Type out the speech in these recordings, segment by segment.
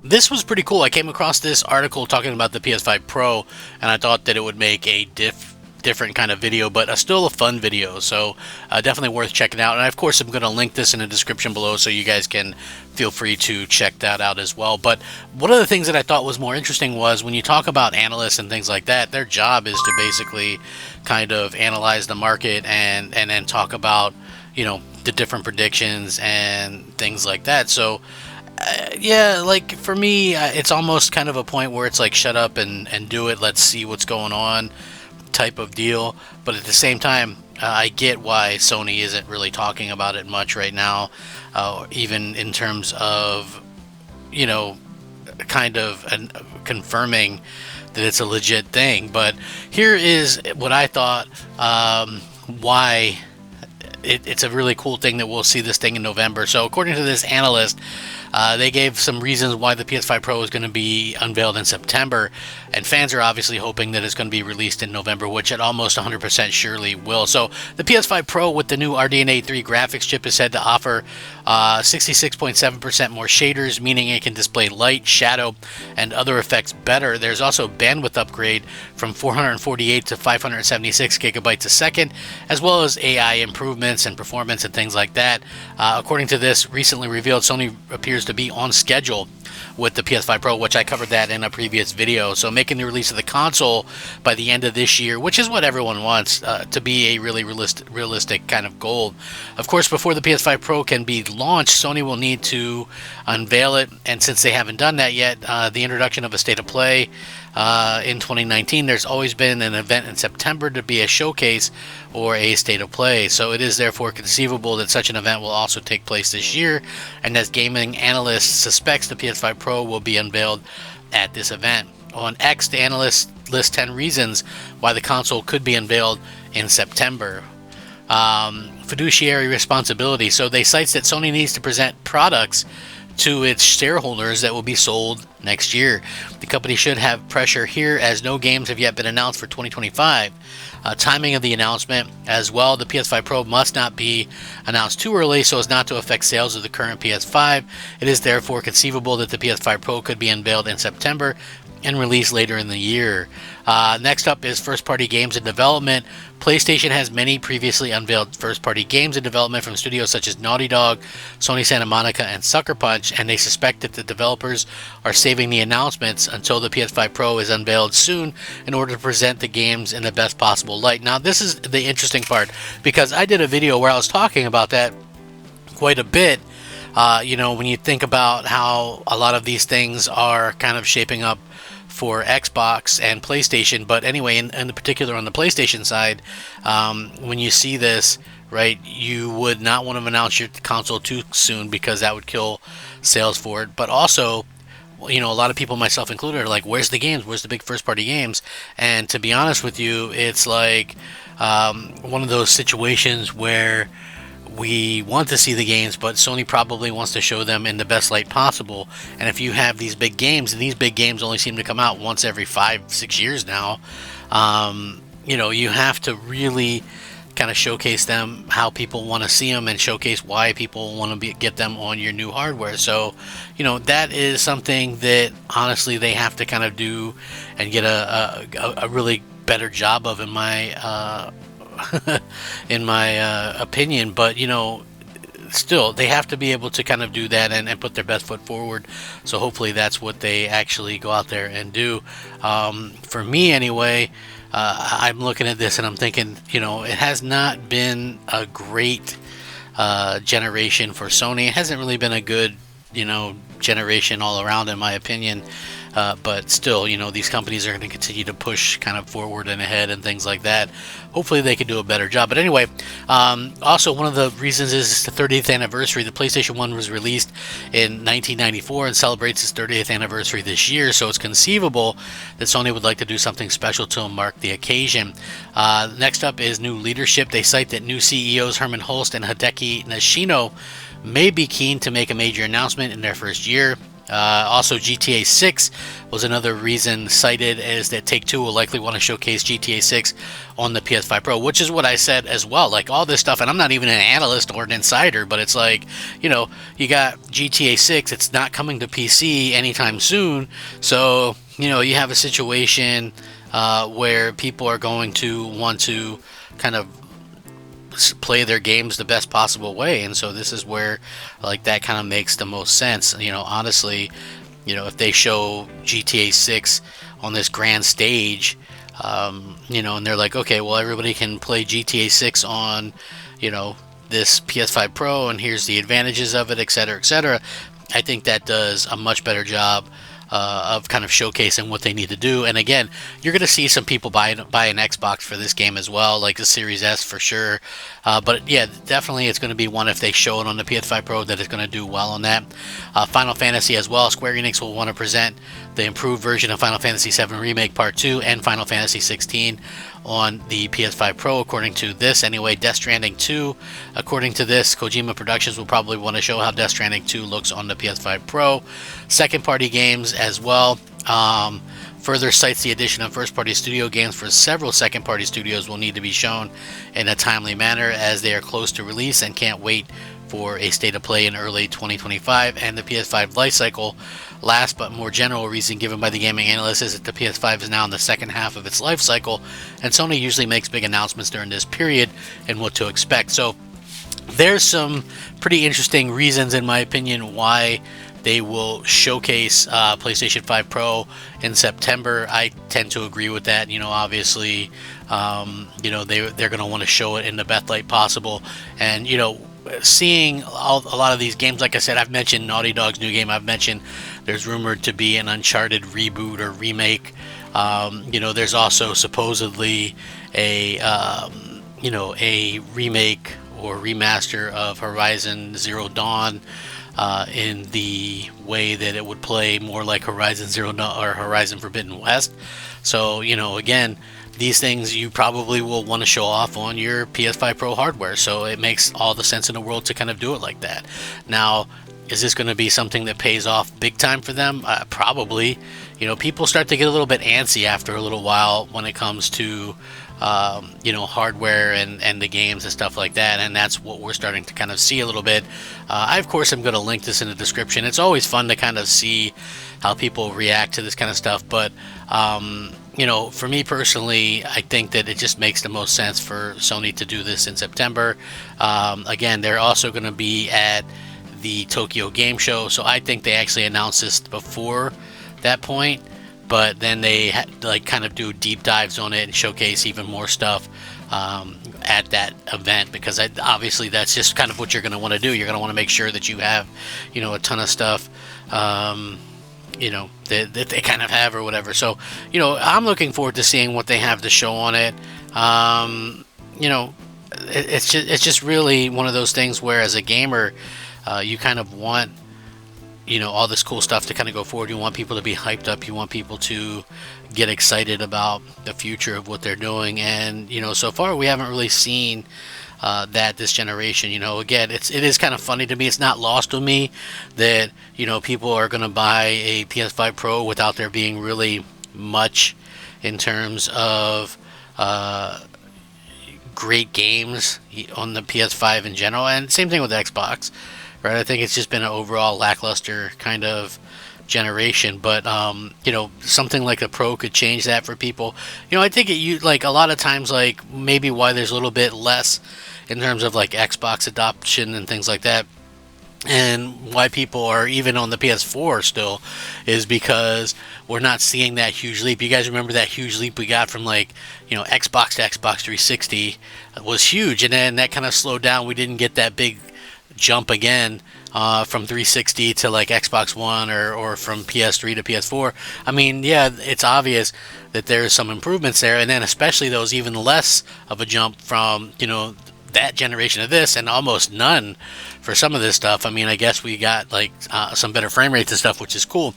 This was pretty cool. I came across this article talking about the PS5 Pro, and I thought that it would make a different kind of video, but still a fun video. So definitely worth checking out. And of course, I'm going to link this in the description below, so you guys can feel free to check that out as well. But one of the things that I thought was more interesting was when you talk about analysts and things like that, their job is to basically kind of analyze the market and then talk about, the different predictions and things like that. So yeah, like for me, it's almost kind of a point where it's like, shut up and do it. Let's see what's going on, type of deal. But at the same time, I get why Sony isn't really talking about it much right now, even in terms of, you know, kind of confirming that it's a legit thing. But here is what I thought, why it's a really cool thing that we'll see this thing in November. So according to this analyst, they gave some reasons why the PS5 Pro is going to be unveiled in September, and fans are obviously hoping that it's going to be released in November, which it almost 100% surely will. So the PS5 Pro with the new RDNA 3 graphics chip is said to offer 66.7% more shaders, meaning it can display light, shadow, and other effects better. There's also a bandwidth upgrade from 448 to 576 gigabytes a second, as well as AI improvements and performance and things like that. According to this recently revealed, Sony appears to be on schedule with the PS5 Pro, which I covered that in a previous video. So making the release of the console by the end of this year, which is what everyone wants, to be a really realistic kind of goal. Of course, before the PS5 Pro can be launched, Sony will need to unveil it, and since they haven't done that yet, the introduction of a State of Play in 2019, there's always been an event in September to be a showcase or a State of Play. So it is therefore conceivable that such an event will also take place this year, and as gaming analysts suspects, the PS5 Pro will be unveiled at this event. On X, the analysts list 10 reasons why the console could be unveiled in September. Fiduciary responsibility. So they cite that Sony needs to present products to its shareholders that will be sold next year. The company should have pressure here as no games have yet been announced for 2025. Timing of the announcement as well. The PS5 Pro must not be announced too early so as not to affect sales of the current PS5. It is therefore conceivable that the PS5 Pro could be unveiled in September and released later in the year. Next up is first-party games in development. PlayStation has many previously unveiled first-party games in development from studios such as Naughty Dog, Sony Santa Monica, and Sucker Punch, and they suspect that the developers are saving the announcements until the PS5 Pro is unveiled soon in order to present the games in the best possible light. Now, this is the interesting part, because I did a video where I was talking about that quite a bit. When you think about how a lot of these things are kind of shaping up for Xbox and PlayStation, but anyway, in particular on the PlayStation side, when you see this, right, you would not want to announce your console too soon because that would kill sales for it. But also, a lot of people, myself included, are like, where's the games? Where's the big first-party games? And to be honest with you, it's like one of those situations where we want to see the games, but Sony probably wants to show them in the best light possible. And if you have these big games, and these big games only seem to come out once every 5-6 years now, you have to really kind of showcase them how people want to see them and showcase why people want to get them on your new hardware. So, that is something that honestly they have to kind of do and get a really better job of, in my opinion. But still, they have to be able to kind of do that and put their best foot forward. So hopefully that's what they actually go out there and do. For me anyway, I'm looking at this and I'm thinking, it has not been a great generation for Sony. It hasn't really been a good generation all around, in my opinion. But still, these companies are going to continue to push kind of forward and ahead and things like that. Hopefully they can do a better job. But anyway, also one of the reasons is the 30th anniversary. The PlayStation 1 was released in 1994 and celebrates its 30th anniversary this year. So it's conceivable that Sony would like to do something special to mark the occasion. Next up is new leadership. They cite that new CEOs Herman Hulst and Hideki Nishino may be keen to make a major announcement in their first year. Also, GTA 6 was another reason cited, is that Take-Two will likely want to showcase GTA 6 on the PS5 Pro, which is what I said as well. Like, all this stuff, and I'm not even an analyst or an insider, but it's like, you got GTA 6, it's not coming to PC anytime soon, so, you have a situation where people are going to want to kind of play their games the best possible way, and so this is where like that kind of makes the most sense. Honestly, if they show GTA 6 on this grand stage, and they're like, okay, well, everybody can play GTA 6 on this PS5 Pro, and here's the advantages of it, etc., etc. I think that does a much better job of kind of showcasing what they need to do. And again, you're going to see some people buy an Xbox for this game as well, like the Series S for sure. But yeah, definitely it's going to be one, if they show it on the PS5 Pro, that it's going to do well on that. Final Fantasy as well. Square Enix will want to present the improved version of Final Fantasy VII Remake Part 2 and Final Fantasy 16 on the PS5 Pro, according to this anyway. Death Stranding 2, according to this, Kojima Productions will probably want to show how Death Stranding 2 looks on the PS5 Pro. Second party games as well. Further cites the addition of first party studio games for several second party studios will need to be shown in a timely manner, as they are close to release and can't wait for a state of play in early 2025. And the PS5 lifecycle. Last but more general reason given by the gaming analyst is that the PS5 is now in the second half of its life cycle, and Sony usually makes big announcements during this period and what to expect. So there's some pretty interesting reasons, in my opinion, why they will showcase PlayStation 5 Pro in September. I tend to agree with that. Obviously, they're going to want to show it in the best light possible, and seeing a lot of these games, like I said, I've mentioned Naughty Dog's new game. I've mentioned there's rumored to be an Uncharted reboot or remake. There's also supposedly a remake or remaster of Horizon Zero Dawn in the way that it would play more like Horizon Zero Dawn or Horizon Forbidden West. So, again, these things you probably will want to show off on your PS5 Pro hardware, so it makes all the sense in the world to kind of do it like that. Now, is this going to be something that pays off big time for them? Probably. People start to get a little bit antsy after a little while when it comes to hardware and the games and stuff like that, and that's what we're starting to kind of see a little bit. I, of course, am going to link this in the description. It's always fun to kind of see how people react to this kind of stuff, but for me personally, I think that it just makes the most sense for Sony to do this in September. Again, they're also going to be at the Tokyo Game Show, so I think they actually announced this before that point, but then they kind of do deep dives on it and showcase even more stuff at that event, because obviously that's just kind of what you're going to want to do. You're going to want to make sure that you have a ton of stuff that they kind of have or whatever. So I'm looking forward to seeing what they have to show on it. It's just really one of those things where, as a gamer, you kind of want all this cool stuff to kind of go forward. You want people to be hyped up. You want people to get excited about the future of what they're doing. And so far we haven't really seen that this generation. Again, it is kind of funny to me. It's not lost on me that people are going to buy a PS5 Pro without there being really much in terms of great games on the PS5 in general, and same thing with Xbox. Right, I think it's just been an overall lackluster kind of generation, but something like the Pro could change that for people. I think a lot of times, like maybe why there's a little bit less in terms of like Xbox adoption and things like that, and why people are even on the PS4 still, is because we're not seeing that huge leap. You guys remember that huge leap we got from Xbox to Xbox 360 was huge, and then that kind of slowed down. We didn't get that big jump again from 360 to like Xbox One or from PS3 to PS4. I mean, yeah, it's obvious that there's some improvements there, and then especially those even less of a jump from that generation of this, and almost none for some of this stuff. I mean, I guess we got some better frame rates and stuff, which is cool,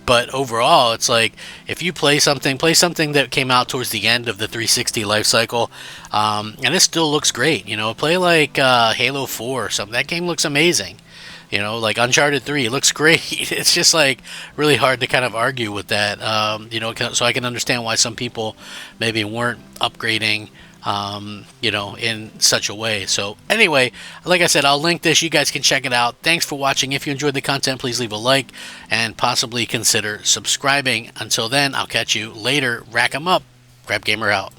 but overall it's like, if you play something that came out towards the end of the 360 life cycle, and it still looks great. Play like Halo 4 or something. That game looks amazing. You know, like Uncharted 3, it looks great. It's just like really hard to kind of argue with that. You know, so I can understand why some people maybe weren't upgrading, you know, in such a way. So anyway, like I said, I'll link this. You guys can check it out. Thanks for watching. If you enjoyed the content, please leave a like and possibly consider subscribing. Until then, I'll catch you later. Rack 'em up. Grab Gamer out.